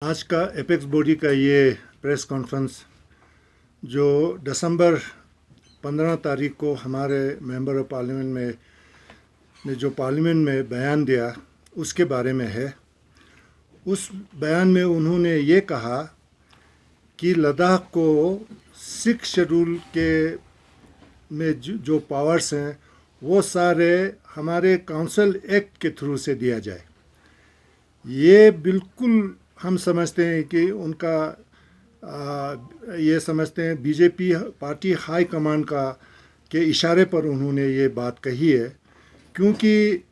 आज का apex body का ये प्रेस कॉन्फ्रेंस जो दिसंबर 15 तारीख को हमारे मेंबर ऑफ पार्लियामेंट में ने जो पार्लियामेंट में बयान दिया उसके बारे में है। उस बयान में उन्होंने ये कहा कि लद्दाख को 6 शेड्यूल के में जो पावर्स हैं वो सारे हमारे काउंसिल एक्ट के थ्रू से दिया जाए। ये बिल्कुल हम समझते हैं कि उनका ये समझते हैं बीजेपी पार्टी हाई कमांड के इशारे पर उन्होंने ये बात कही है, क्योंकि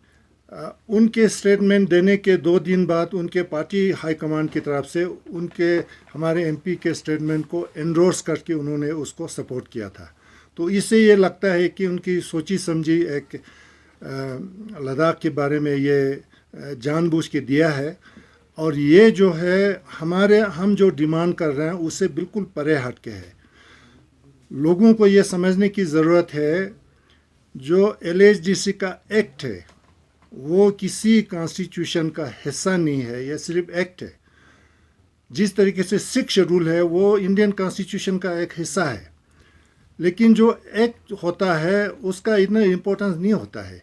उनके स्टेटमेंट देने के 2 दिन बाद उनके पार्टी हाई कमांड की तरफ से उनके हमारे एमपी के स्टेटमेंट को एंडोर्स करके उन्होंने उसको सपोर्ट किया था। तो इससे ये लगता है कि उनकी सोची समझी एक लद्दाख के बारे में ये जानबूझ के दिया है। और ये जो है हम जो डिमांड कर रहे हैं उससे बिल्कुल परे हट के है। लोगों को ये समझने की ज़रूरत है जो एलएचडीसी का एक्ट है वो किसी कॉन्स्टिट्यूशन का हिस्सा नहीं है, यह सिर्फ एक्ट है। जिस तरीके से 6 शेड्यूल है वो इंडियन कॉन्स्टिट्यूशन का एक हिस्सा है, लेकिन जो एक्ट होता है उसका इतना इम्पोर्टेंस नहीं होता है।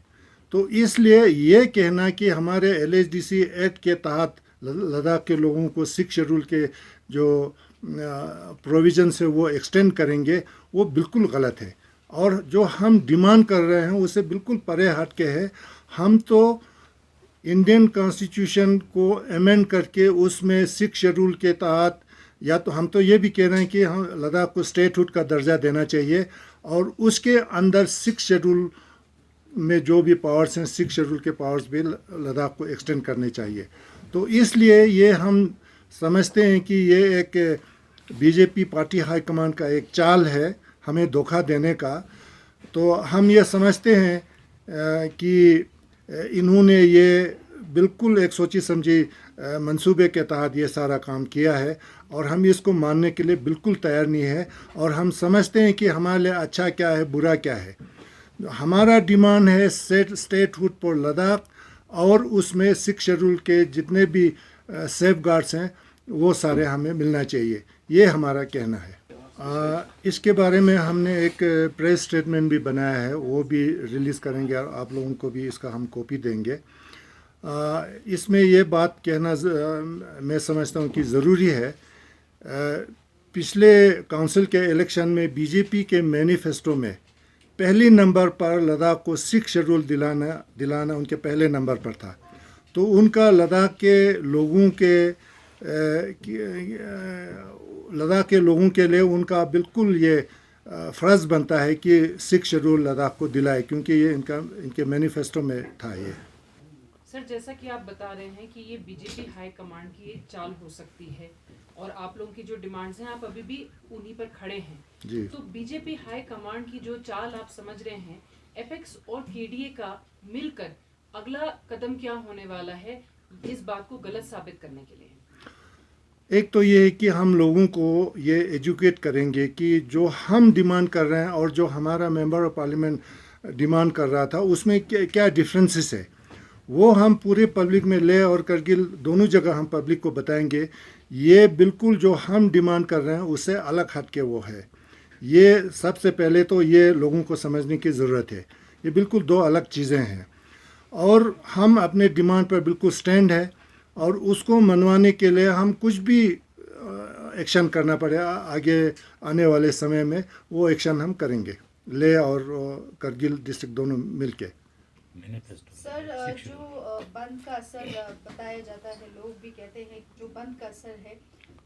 तो इसलिए ये कहना कि हमारे एलएचडीसी एक्ट के तहत लद्दाख के लोगों को 6 शेड्यूल के जो प्रोविज़न से वो एक्सटेंड करेंगे वो बिल्कुल गलत है। और जो हम डिमांड कर रहे हैं उससे बिल्कुल परे हट के है। हम तो इंडियन कॉन्स्टिट्यूशन को अमेंड करके उसमें 6 शेड्यूल के तहत या तो हम तो ये भी कह रहे हैं कि हम लद्दाख को स्टेटहुड का दर्जा देना चाहिए और उसके अंदर 6 शेड्यूल में जो भी पावर्स हैं 6 शेड्यूल के पावर्स भी लद्दाख को एक्सटेंड करने चाहिए। तो इसलिए ये हम समझते हैं कि ये एक बीजेपी पार्टी हाई कमांड का एक चाल है हमें धोखा देने का। तो हम ये समझते हैं कि इन्होंने ये बिल्कुल एक सोची समझी मंसूबे के तहत ये सारा काम किया है और हम इसको मानने के लिए बिल्कुल तैयार नहीं है। और हम समझते हैं कि हमारे लिए अच्छा क्या है बुरा क्या है। हमारा डिमांड है स्टेटहुड फॉर लद्दाख और उसमें 6 शेड्यूल के जितने भी सेफ गार्ड्स हैं वो सारे हमें मिलना चाहिए, ये हमारा कहना है। इसके बारे में हमने एक प्रेस स्टेटमेंट भी बनाया है, वो भी रिलीज़ करेंगे और आप लोगों को भी इसका हम कॉपी देंगे। इसमें ये बात कहना मैं समझता हूँ कि ज़रूरी है। पिछले काउंसिल के इलेक्शन में बीजेपी के मैनिफेस्टो में पहली नंबर पर लद्दाख को 6 शेड्यूल दिलाना उनके पहले नंबर पर था। तो उनका लद्दाख के लोगों के लिए उनका बिल्कुल ये फ़र्ज़ बनता है कि 6 शेड्यूल लद्दाख को दिलाए, क्योंकि ये इनके मैनिफेस्टो में था। ये सर, जैसा कि आप बता रहे हैं कि ये बीजेपी हाई कमांड की एक चाल हो सकती है और आप लोगों की जो डिमांड्स हैं आप अभी भी उन्हीं पर खड़े हैं जी। तो बीजेपी हाई कमांड की जो चाल आप समझ रहे हैं, एपेक्स और केडीए का मिलकर अगला कदम क्या होने वाला है इस बात को गलत साबित करने के लिए? एक तो ये है कि हम लोगों को ये एजुकेट करेंगे कि जो हम डिमांड कर रहे हैं और जो हमारा मेंबर ऑफ पार्लियामेंट डिमांड कर रहा था उसमें क्या डिफरेंसेस है, वो हम पूरे पब्लिक में ले और करगिल दोनों जगह हम पब्लिक को बताएंगे। ये बिल्कुल जो हम डिमांड कर रहे हैं उससे अलग हट के वो है। ये सबसे पहले तो ये लोगों को समझने की ज़रूरत है, ये बिल्कुल 2 अलग चीज़ें हैं। और हम अपने डिमांड पर बिल्कुल स्टैंड है और उसको मनवाने के लिए हम कुछ भी एक्शन करना पड़े आगे आने वाले समय में वो एक्शन हम करेंगे, ले और करगिल डिस्ट्रिक्ट दोनों मिलके। सर, जो बंद का असर बताया जाता है, लोग भी कहते हैं जो बंद का असर है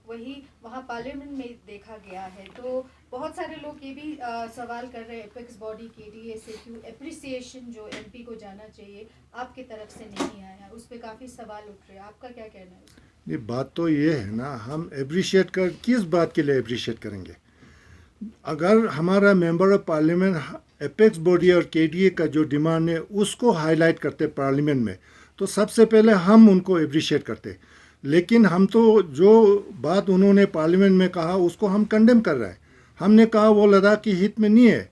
वही वहाँ पार्लियामेंट में देखा गया है। तो बहुत सारे लोग ये भी सवाल कर रहे हैं एपेक्स बॉडी केडीए से क्यों एप्रिसिएशन जो एमपी को जाना चाहिए आपकी तरफ से नहीं आया, उस पर काफ़ी सवाल उठ रहे हैं। आपका क्या कहना है? ये बात तो ये है ना, हम एप्रिशिएट कर किस बात के लिए एप्रिशिएट करेंगे? अगर हमारा member of parliament apex body और केडीए का जो डिमांड है उसको हाईलाइट करते पार्लियामेंट में तो सबसे पहले हम उनको एप्रिशिएट करते। लेकिन हम तो जो बात उन्होंने पार्लियामेंट में कहा उसको हम कंडेम कर रहे हैं। हमने कहा वो लद्दाख के हित में नहीं है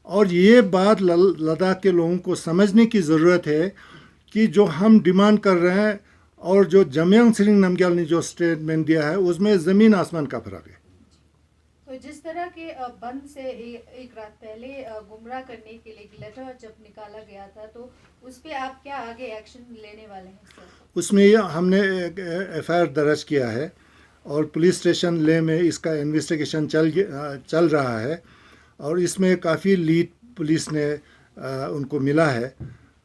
और ये बात लद्दाख के लोगों को समझने की ज़रूरत है कि जो हम डिमांड कर रहे हैं और जो जमयांग सिंह नमग्याल ने जो स्टेटमेंट दिया है उसमें ज़मीन आसमान का फ़र्क है। तो जिस तरह के बंद से एक रात पहले गुमराह करने के लिए एक लेटर जब निकाला गया था, तो उस पे आप क्या आगे एक्शन लेने वाले हैं सर? उसमें हमने एक एफआईआर दर्ज किया है और पुलिस स्टेशन ले में इसका इन्वेस्टिगेशन चल रहा है और इसमें काफ़ी लीड पुलिस ने उनको मिला है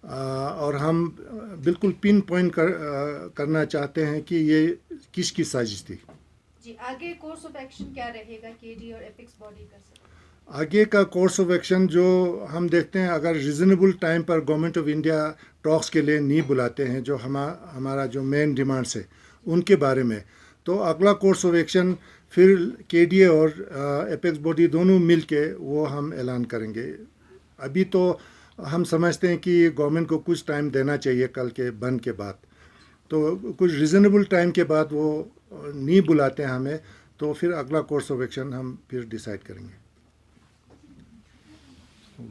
और हम बिल्कुल पिन पॉइंट करना चाहते हैं कि ये किसकी साजिश थी। जी, आगे कोर्स ऑफ एक्शन क्या रहेगा केडी और एपेक्स बॉडी का सर? आगे का कोर्स ऑफ एक्शन जो हम देखते हैं, अगर रिजनेबल टाइम पर गवर्नमेंट ऑफ इंडिया टॉक्स के लिए नहीं बुलाते हैं, जो हमारा जो मेन डिमांड्स है उनके बारे में, तो अगला कोर्स ऑफ एक्शन फिर केडीए और एपेक्स बॉडी दोनों मिल के वो हम ऐलान करेंगे। अभी तो हम समझते हैं कि गवर्नमेंट को कुछ टाइम देना चाहिए कल के बंद के बाद, तो कुछ रिजनेबल टाइम के बाद वो नहीं बुलाते हैं हमें, तो फिर अगला कोर्स ऑफ एक्शन हम फिर डिसाइड करेंगे।